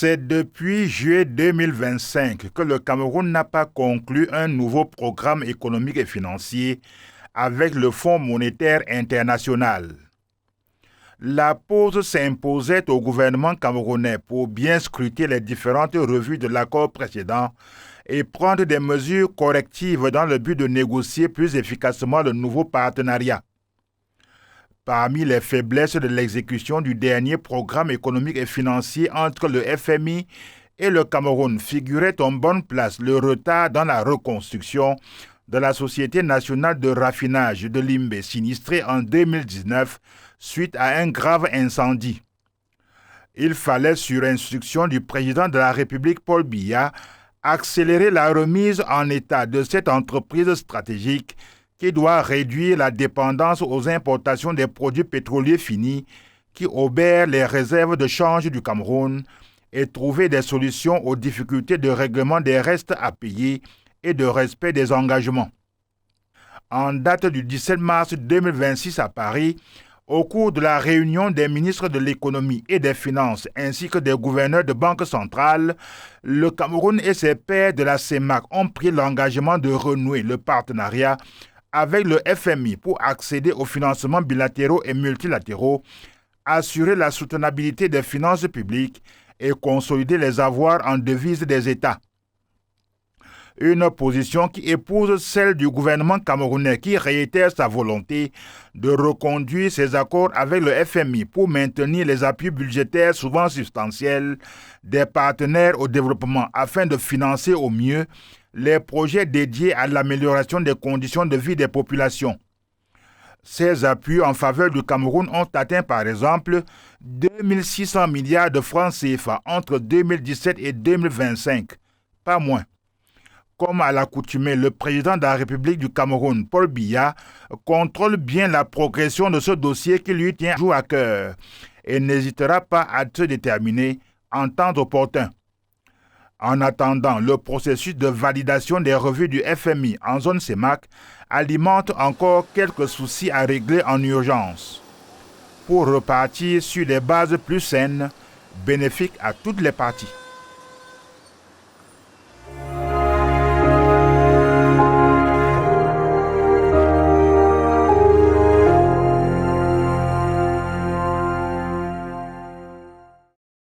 C'est depuis juillet 2025 que le Cameroun n'a pas conclu un nouveau programme économique et financier avec le Fonds monétaire international. La pause s'imposait au gouvernement camerounais pour bien scruter les différentes revues de l'accord précédent et prendre des mesures correctives dans le but de négocier plus efficacement le nouveau partenariat. Parmi les faiblesses de l'exécution du dernier programme économique et financier entre le FMI et le Cameroun figurait en bonne place le retard dans la reconstruction de la Société nationale de raffinage de Limbe, sinistrée en 2019 suite à un grave incendie. Il fallait, sur instruction du président de la République Paul Biya, accélérer la remise en état de cette entreprise stratégique qui doit réduire la dépendance aux importations des produits pétroliers finis qui obèrent les réserves de change du Cameroun et trouver des solutions aux difficultés de règlement des restes à payer et de respect des engagements. En date du 17 mars 2026 à Paris, au cours de la réunion des ministres de l'économie et des finances ainsi que des gouverneurs de banque centrale, le Cameroun et ses pairs de la CEMAC ont pris l'engagement de renouer le partenariat avec le FMI pour accéder aux financements bilatéraux et multilatéraux, assurer la soutenabilité des finances publiques et consolider les avoirs en devises des États. Une position qui épouse celle du gouvernement camerounais qui réitère sa volonté de reconduire ses accords avec le FMI pour maintenir les appuis budgétaires souvent substantiels des partenaires au développement afin de financer au mieux les projets dédiés à l'amélioration des conditions de vie des populations. Ces appuis en faveur du Cameroun ont atteint par exemple 2600 milliards de francs CFA entre 2017 et 2025, pas moins. Comme à l'accoutumée, le président de la République du Cameroun, Paul Biya, contrôle bien la progression de ce dossier qui lui tient à cœur et n'hésitera pas à se déterminer en temps opportun. En attendant, le processus de validation des revues du FMI en zone CEMAC alimente encore quelques soucis à régler en urgence pour repartir sur des bases plus saines, bénéfiques à toutes les parties.